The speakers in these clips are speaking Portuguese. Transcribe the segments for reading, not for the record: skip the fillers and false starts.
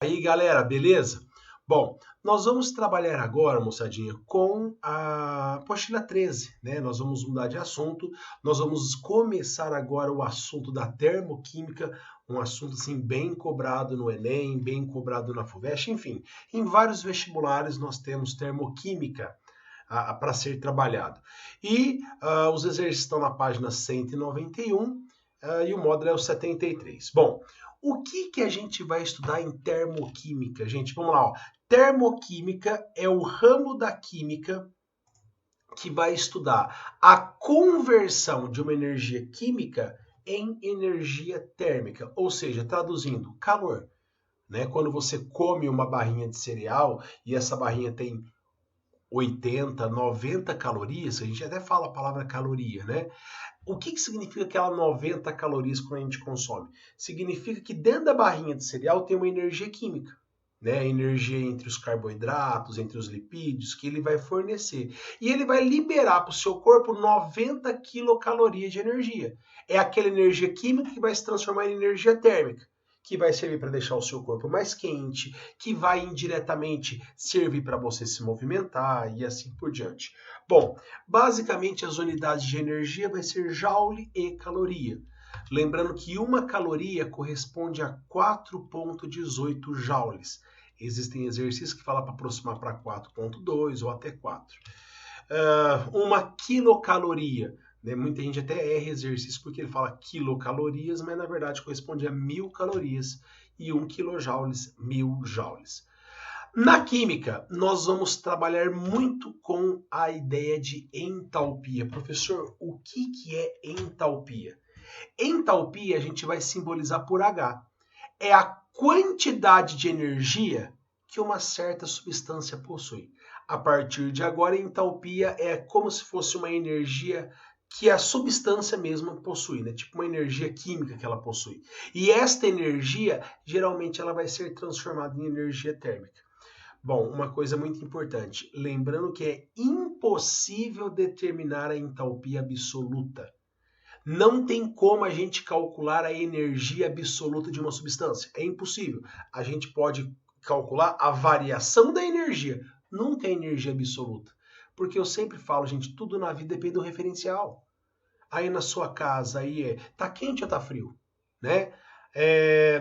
aí, galera, beleza? Bom, nós vamos trabalhar agora, moçadinha, com a apostila 13, né? Nós vamos mudar de assunto, nós vamos começar agora o assunto da termoquímica, um assunto assim bem cobrado no Enem, bem cobrado na FUVEST, enfim, em vários vestibulares nós temos termoquímica para ser trabalhado. E os exercícios estão na página 191 e o módulo é o 73. Bom, o que a gente vai estudar em termoquímica? Gente, vamos lá. Ó. Termoquímica é o ramo da química que vai estudar a conversão de uma energia química em energia térmica, ou seja, traduzindo, calor. Né? Quando você come uma barrinha de cereal e essa barrinha tem 80, 90 calorias, a gente até fala a palavra caloria, né? O que significa aquela 90 calorias quando a gente consome? Significa que dentro da barrinha de cereal tem uma energia química, né? Energia entre os carboidratos, entre os lipídios, que ele vai fornecer. E ele vai liberar para o seu corpo 90 quilocalorias de energia. É aquela energia química que vai se transformar em energia térmica, que vai servir para deixar o seu corpo mais quente, que vai indiretamente servir para você se movimentar e assim por diante. Bom, basicamente as unidades de energia vai ser joule e caloria. Lembrando que uma caloria corresponde a 4,18 joules. Existem exercícios que falam para aproximar para 4,2 ou até 4. Uma quilocaloria. Muita gente até erra exercício porque ele fala quilocalorias, mas na verdade corresponde a 1000 calorias e 1 quilojoules, 1000 joules. Na química, nós vamos trabalhar muito com a ideia de entalpia. Professor, o que é entalpia? Entalpia a gente vai simbolizar por H. É a quantidade de energia que uma certa substância possui. A partir de agora, entalpia é como se fosse uma energia que a substância mesma possui, né? Tipo uma energia química que ela possui. E esta energia, geralmente, ela vai ser transformada em energia térmica. Bom, uma coisa muito importante, lembrando que é impossível determinar a entalpia absoluta. Não tem como a gente calcular a energia absoluta de uma substância. É impossível. A gente pode calcular a variação da energia, nunca a energia absoluta. Porque eu sempre falo, gente, tudo na vida depende do referencial. Aí na sua casa, aí tá quente ou tá frio? Né?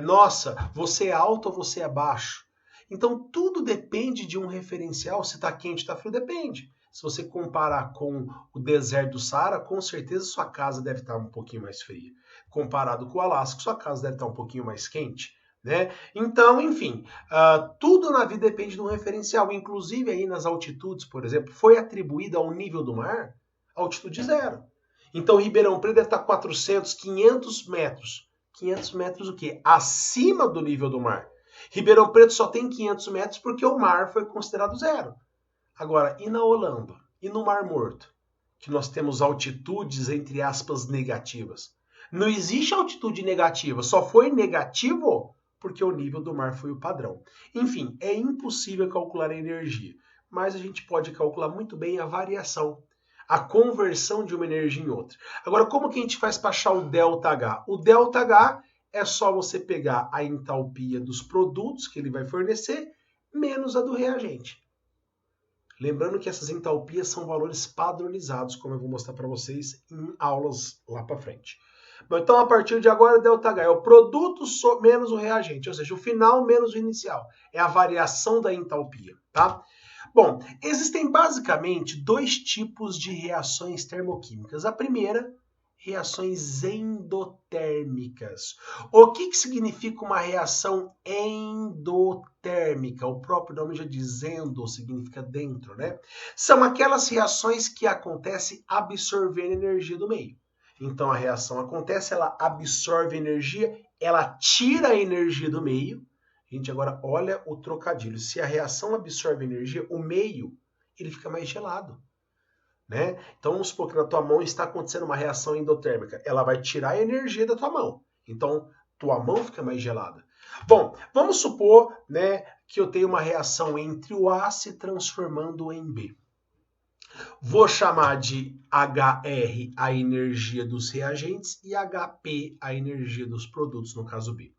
Nossa, você é alto ou você é baixo? Então tudo depende de um referencial. Se tá quente ou tá frio, depende. Se você comparar com o deserto do Saara, com certeza sua casa deve estar um pouquinho mais fria. Comparado com o Alasca, sua casa deve estar um pouquinho mais quente. Né? Então, enfim, tudo na vida depende de um referencial. Inclusive aí nas altitudes, por exemplo, foi atribuída ao nível do mar altitude zero. Então, Ribeirão Preto deve estar 400, 500 metros. 500 metros o quê? Acima do nível do mar. Ribeirão Preto só tem 500 metros porque o mar foi considerado zero. Agora, e na Holanda? E no Mar Morto? Que nós temos altitudes, entre aspas, negativas. Não existe altitude negativa, só foi negativo porque o nível do mar foi o padrão. Enfim, é impossível calcular a energia, mas a gente pode calcular muito bem a variação, a conversão de uma energia em outra. Agora, como que a gente faz para achar o ΔH? O ΔH é só você pegar a entalpia dos produtos que ele vai fornecer, menos a do reagente. Lembrando que essas entalpias são valores padronizados, como eu vou mostrar para vocês em aulas lá para frente. Bom, então, a partir de agora, ΔH é o produto menos o reagente, ou seja, o final menos o inicial. É a variação da entalpia, tá? Bom, existem basicamente dois tipos de reações termoquímicas. A primeira, reações endotérmicas. O que significa uma reação endotérmica? O próprio nome já diz endo, significa dentro, né? São aquelas reações que acontecem absorvendo energia do meio. Então a reação acontece, ela absorve energia, ela tira a energia do meio. Gente, agora olha o trocadilho. Se a reação absorve energia, o meio ele fica mais gelado. Né? Então vamos supor que na tua mão está acontecendo uma reação endotérmica. Ela vai tirar a energia da tua mão. Então tua mão fica mais gelada. Bom, vamos supor, né, que eu tenho uma reação entre o A se transformando em B. Vou chamar de HR a energia dos reagentes e HP a energia dos produtos, no caso B.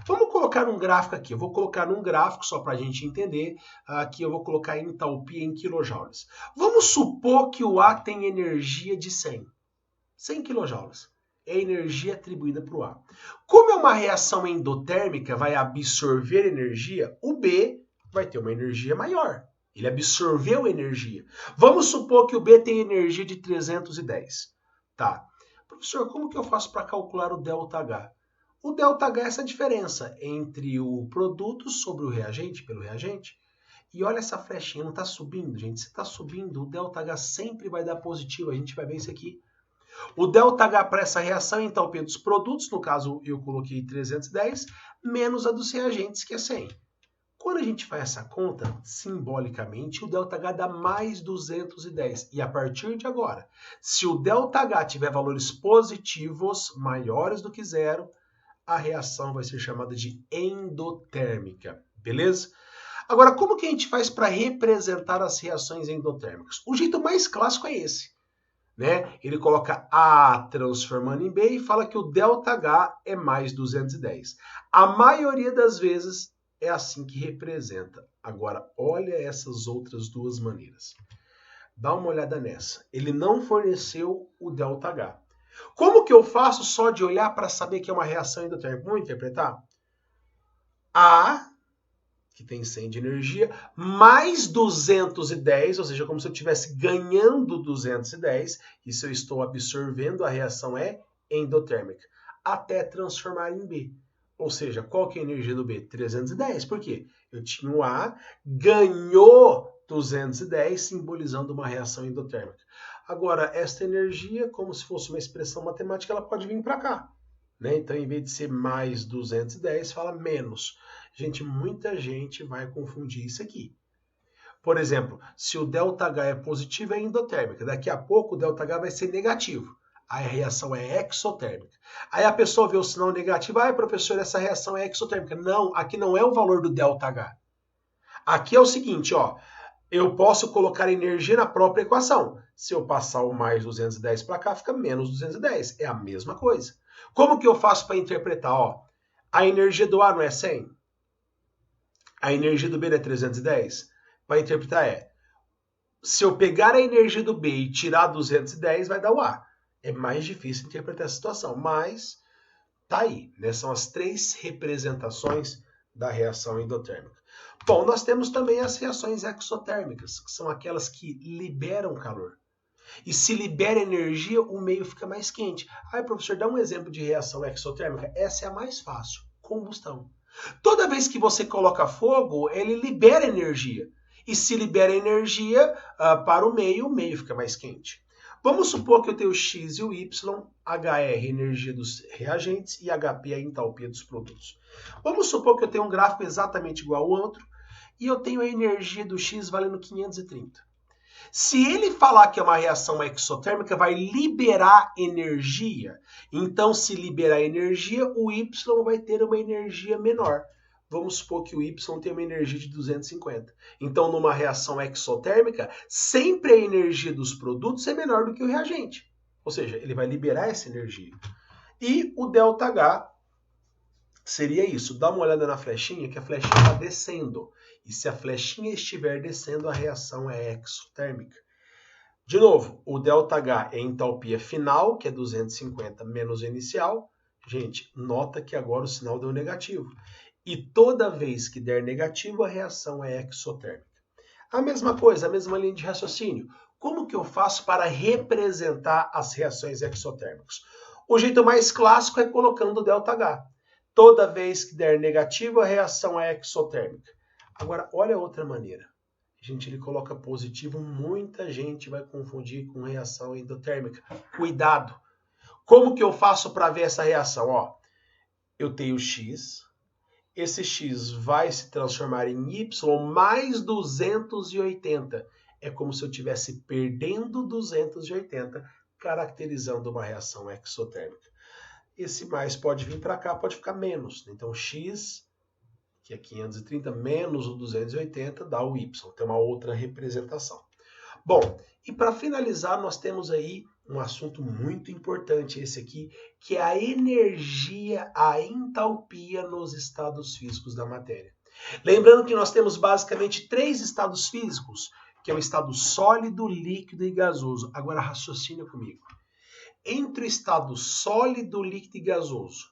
Vamos colocar um gráfico aqui. Eu vou colocar num gráfico só para a gente entender. Aqui eu vou colocar entalpia em quilojoules. Vamos supor que o A tem energia de 100 quilojoules. É a energia atribuída para o A. Como é uma reação endotérmica, vai absorver energia, o B vai ter uma energia maior. Ele absorveu energia. Vamos supor que o B tem energia de 310. Tá. Professor, como que eu faço para calcular o ΔH? O ΔH é essa diferença entre o produto sobre o reagente, pelo reagente. E olha essa flechinha, não está subindo, gente. Se está subindo, o ΔH sempre vai dar positivo. A gente vai ver isso aqui. O ΔH para essa reação é a entalpia dos produtos, no caso eu coloquei 310, menos a dos reagentes, que é 100. Quando a gente faz essa conta, simbolicamente, o ΔH dá mais 210. E a partir de agora, se o ΔH tiver valores positivos maiores do que zero, a reação vai ser chamada de endotérmica, beleza? Agora, como que a gente faz para representar as reações endotérmicas? O jeito mais clássico é esse, né? Ele coloca A transformando em B e fala que o ΔH é mais 210. A maioria das vezes é assim que representa. Agora, olha essas outras duas maneiras. Dá uma olhada nessa. Ele não forneceu o ΔH. Como que eu faço só de olhar para saber que é uma reação endotérmica? Vamos interpretar? A, que tem 100 de energia, mais 210, ou seja, como se eu estivesse ganhando 210, e se eu estou absorvendo, a reação é endotérmica, até transformar em B. Ou seja, qual que é a energia do B? 310. Por quê? Eu tinha o A, ganhou 210, simbolizando uma reação endotérmica. Agora, esta energia, como se fosse uma expressão matemática, ela pode vir para cá, né? Então, em vez de ser mais 210, fala menos. Gente, muita gente vai confundir isso aqui. Por exemplo, se o ΔH é positivo, é endotérmica. Daqui a pouco, o ΔH vai ser negativo. Aí a reação é exotérmica. Aí a pessoa vê o sinal negativo. Ah, professor, essa reação é exotérmica. Não, aqui não é o valor do ΔH. Aqui é o seguinte, ó. Eu posso colocar energia na própria equação. Se eu passar o mais 210 para cá, fica menos 210. É a mesma coisa. Como que eu faço para interpretar? Ó, a energia do A não é 100? A energia do B não é 310? Para interpretar é, se eu pegar a energia do B e tirar 210, vai dar o A. É mais difícil interpretar essa situação, mas tá aí, né? São as três representações da reação endotérmica. Bom, nós temos também as reações exotérmicas, que são aquelas que liberam calor. E se libera energia, o meio fica mais quente. Aí, professor, dá um exemplo de reação exotérmica. Essa é a mais fácil, combustão. Toda vez que você coloca fogo, ele libera energia. E se libera energia para o meio fica mais quente. Vamos supor que eu tenho X e o Y, HR, energia dos reagentes, e HP, a entalpia dos produtos. Vamos supor que eu tenho um gráfico exatamente igual ao outro, e eu tenho a energia do X valendo 530. Se ele falar que é uma reação exotérmica, vai liberar energia. Então, se liberar energia, o Y vai ter uma energia menor. Vamos supor que o Y tem uma energia de 250. Então, numa reação exotérmica, sempre a energia dos produtos é menor do que o reagente. Ou seja, ele vai liberar essa energia. E o ΔH seria isso. Dá uma olhada na flechinha, que a flechinha está descendo. E se a flechinha estiver descendo, a reação é exotérmica. De novo, o ΔH é a entalpia final, que é 250 menos o inicial. Gente, nota que agora o sinal deu negativo. E toda vez que der negativo, a reação é exotérmica. A mesma coisa, a mesma linha de raciocínio. Como que eu faço para representar as reações exotérmicas? O jeito mais clássico é colocando o ΔH. Toda vez que der negativo, a reação é exotérmica. Agora, olha outra maneira. Gente, ele coloca positivo, muita gente vai confundir com reação endotérmica. Cuidado! Como que eu faço para ver essa reação? Ó, eu tenho X, esse X vai se transformar em Y mais 280. É como se eu estivesse perdendo 280, caracterizando uma reação exotérmica. Esse mais pode vir para cá, pode ficar menos. Então, X, que é 530, menos o 280, dá o Y. Tem uma outra representação. Bom, e para finalizar, nós temos aí um assunto muito importante esse aqui, que é a energia, a entalpia nos estados físicos da matéria. Lembrando que nós temos basicamente 3 estados físicos, que é o estado sólido, líquido e gasoso. Agora raciocina comigo. Entre o estado sólido, líquido e gasoso,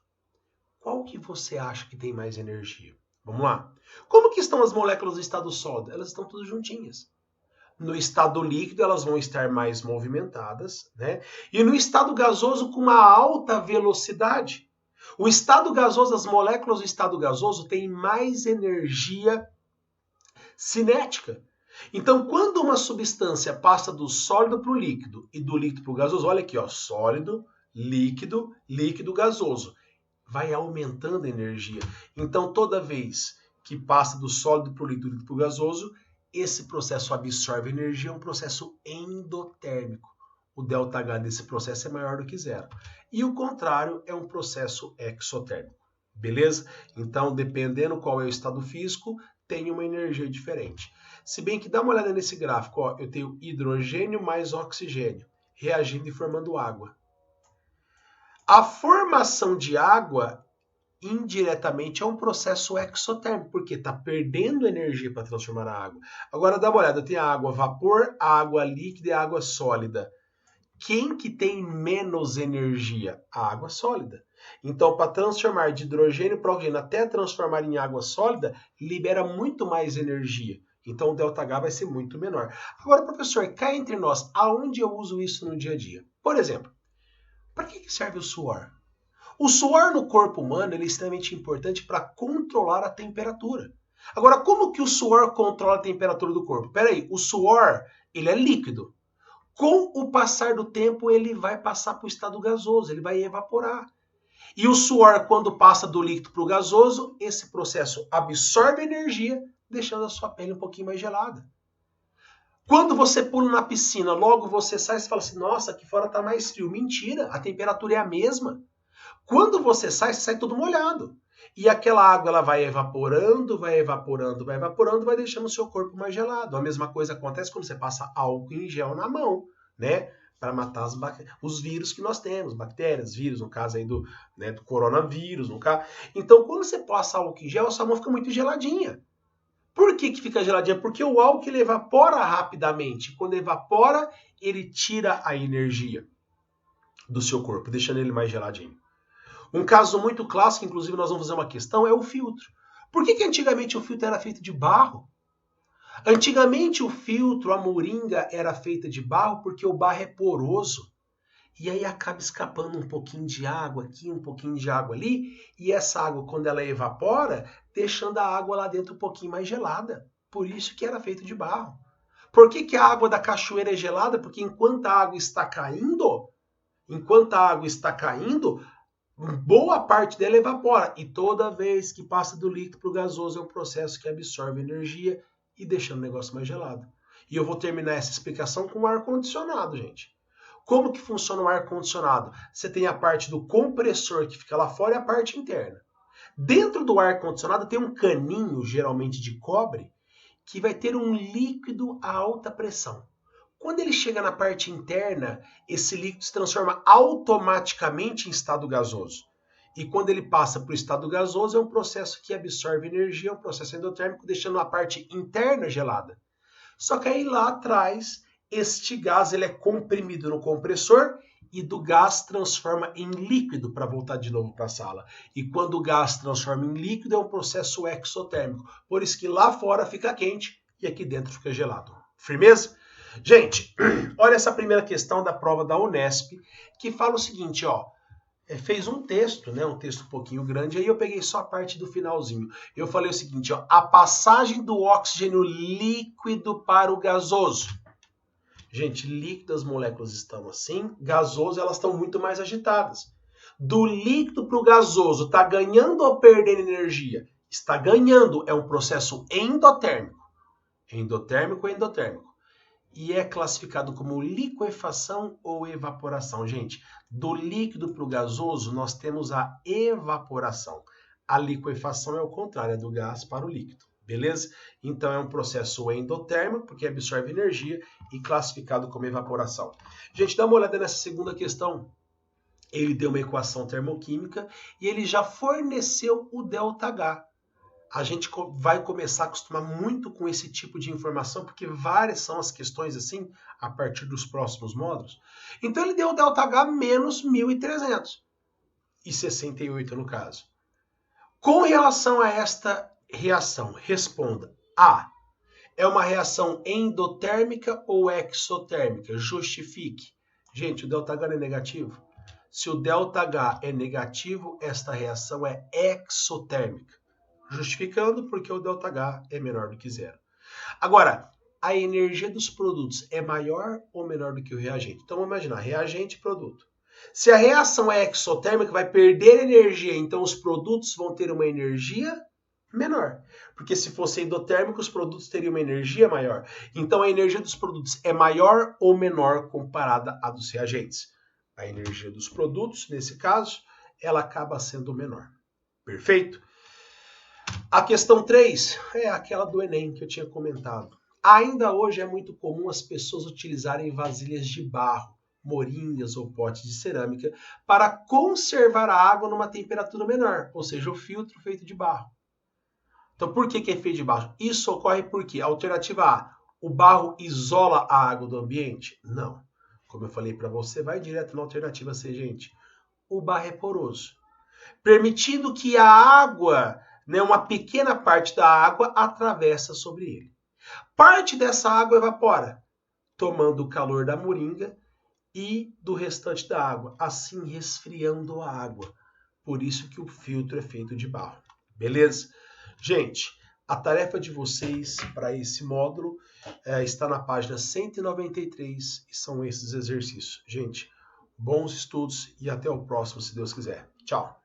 qual que você acha que tem mais energia? Vamos lá. Como que estão as moléculas do estado sólido? Elas estão todas juntinhas. No estado líquido, elas vão estar mais movimentadas, né? E no estado gasoso, com uma alta velocidade. O estado gasoso, as moléculas do estado gasoso têm mais energia cinética. Então, quando uma substância passa do sólido para o líquido e do líquido para o gasoso, olha aqui, ó, sólido, líquido, líquido, gasoso, vai aumentando a energia. Então, toda vez que passa do sólido para o líquido para o gasoso, esse processo absorve energia, é um processo endotérmico. O ΔH desse processo é maior do que zero. E o contrário é um processo exotérmico. Beleza? Então, dependendo qual é o estado físico, tem uma energia diferente. Se bem que dá uma olhada nesse gráfico, ó, eu tenho hidrogênio mais oxigênio reagindo e formando água. A formação de água indiretamente é um processo exotérmico, porque está perdendo energia para transformar a água. Agora dá uma olhada, tem a água vapor, a água líquida e a água sólida. Quem que tem menos energia? A água sólida. Então, para transformar de hidrogênio para oxigênio até transformar em água sólida, libera muito mais energia. Então, o ΔH vai ser muito menor. Agora, professor, cá entre nós, aonde eu uso isso no dia a dia? Por exemplo, para que serve o suor? O suor no corpo humano ele é extremamente importante para controlar a temperatura. Agora, como que o suor controla a temperatura do corpo? Peraí, o suor ele é líquido. Com o passar do tempo, ele vai passar para o estado gasoso, ele vai evaporar. E o suor, quando passa do líquido para o gasoso, esse processo absorve energia, deixando a sua pele um pouquinho mais gelada. Quando você pula na piscina, logo você sai e fala assim, nossa, aqui fora está mais frio. Mentira, a temperatura é a mesma. Quando você sai todo molhado. E aquela água ela vai evaporando, vai evaporando, vai evaporando, vai deixando o seu corpo mais gelado. A mesma coisa acontece quando você passa álcool em gel na mão, né? Para matar os vírus que nós temos, bactérias, vírus, no caso aí do coronavírus, no caso. Então, quando você passa álcool em gel, a sua mão fica muito geladinha. Por que fica geladinha? Porque o álcool ele evapora rapidamente. Quando evapora, ele tira a energia do seu corpo, deixando ele mais geladinho. Um caso muito clássico, inclusive nós vamos fazer uma questão, é o filtro. Por que antigamente o filtro era feito de barro? Antigamente o filtro, a moringa, era feita de barro porque o barro é poroso. E aí acaba escapando um pouquinho de água aqui, um pouquinho de água ali. E essa água, quando ela evapora, deixando a água lá dentro um pouquinho mais gelada. Por isso que era feito de barro. Por que a água da cachoeira é gelada? Porque enquanto a água está caindo, boa parte dela evapora. E toda vez que passa do líquido para o gasoso, é um processo que absorve energia e deixando o negócio mais gelado. E eu vou terminar essa explicação com o ar-condicionado, gente. Como que funciona o ar-condicionado? Você tem a parte do compressor que fica lá fora e a parte interna. Dentro do ar-condicionado tem um caninho, geralmente de cobre, que vai ter um líquido a alta pressão. Quando ele chega na parte interna, esse líquido se transforma automaticamente em estado gasoso. E quando ele passa para o estado gasoso, é um processo que absorve energia, é um processo endotérmico, deixando a parte interna gelada. Só que aí lá atrás, este gás ele é comprimido no compressor e do gás transforma em líquido para voltar de novo para a sala. E quando o gás transforma em líquido, é um processo exotérmico. Por isso que lá fora fica quente e aqui dentro fica gelado. Firmeza? Gente, olha essa primeira questão da prova da Unesp, que fala o seguinte, ó, fez um texto, né, um texto um pouquinho grande, aí eu peguei só a parte do finalzinho. Eu falei o seguinte, ó, a passagem do oxigênio líquido para o gasoso. Gente, líquido as moléculas estão assim, gasoso elas estão muito mais agitadas. Do líquido para o gasoso, está ganhando ou perdendo energia? Está ganhando, é um processo endotérmico. Endotérmico ou endotérmico. E é classificado como liquefação ou evaporação. Gente, do líquido para o gasoso, nós temos a evaporação. A liquefação é o contrário, é do gás para o líquido. beleza? Então é um processo endotérmico, porque absorve energia, e classificado como evaporação. Gente, dá uma olhada nessa segunda questão. Ele deu uma equação termoquímica e ele já forneceu o ΔH. A gente vai começar a acostumar muito com esse tipo de informação, porque várias são as questões assim, a partir dos próximos módulos. Então ele deu o ΔH menos 1.300, e 68 no caso. Com relação a esta reação, responda. A. É uma reação endotérmica ou exotérmica? Justifique. Gente, o ΔH não é negativo? Se o ΔH é negativo, esta reação é exotérmica. Justificando porque o ΔH é menor do que zero. Agora, a energia dos produtos é maior ou menor do que o reagente? Então, vamos imaginar, reagente e produto. Se a reação é exotérmica, vai perder energia, então os produtos vão ter uma energia menor. Porque se fosse endotérmico, os produtos teriam uma energia maior. Então, a energia dos produtos é maior ou menor comparada à dos reagentes? A energia dos produtos, nesse caso, ela acaba sendo menor. Perfeito? A questão 3 é aquela do Enem que eu tinha comentado. Ainda hoje é muito comum as pessoas utilizarem vasilhas de barro, moringas ou potes de cerâmica para conservar a água numa temperatura menor, ou seja, o filtro feito de barro. Então, por que é feito de barro? Isso ocorre porque, alternativa A, o barro isola a água do ambiente? Não. Como eu falei para você, vai direto na alternativa C, gente. O barro é poroso, permitindo que a água, uma pequena parte da água, atravessa sobre ele. Parte dessa água evapora, tomando o calor da moringa e do restante da água, assim resfriando a água. Por isso que o filtro é feito de barro. Beleza? Gente, a tarefa de vocês para esse módulo está na página 193 e são esses exercícios. Gente, bons estudos e até o próximo, se Deus quiser. Tchau!